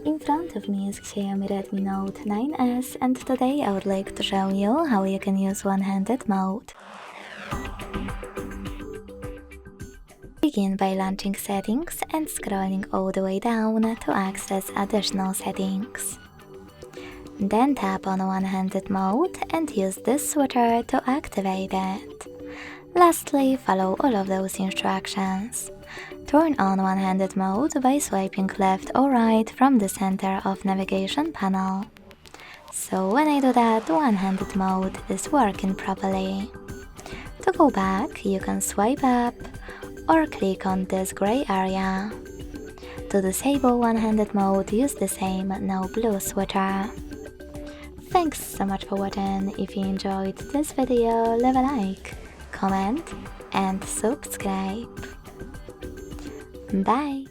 In front of me is Xiaomi Redmi Note 9s, and today I would like to show you how you can use one-handed mode. Begin by launching settings and scrolling all the way down to access additional settings. Then tap on one-handed mode and use this switcher to activate it. Lastly, follow all of those instructions. Turn on one-handed mode by swiping left or right from the center of navigation panel. So when I do that, one-handed mode is working properly. To go back, you can swipe up or click on this gray area. To disable one-handed mode, use the same no blue switcher. Thanks so much for watching. If you enjoyed this video, leave a like, comment and subscribe. Bye!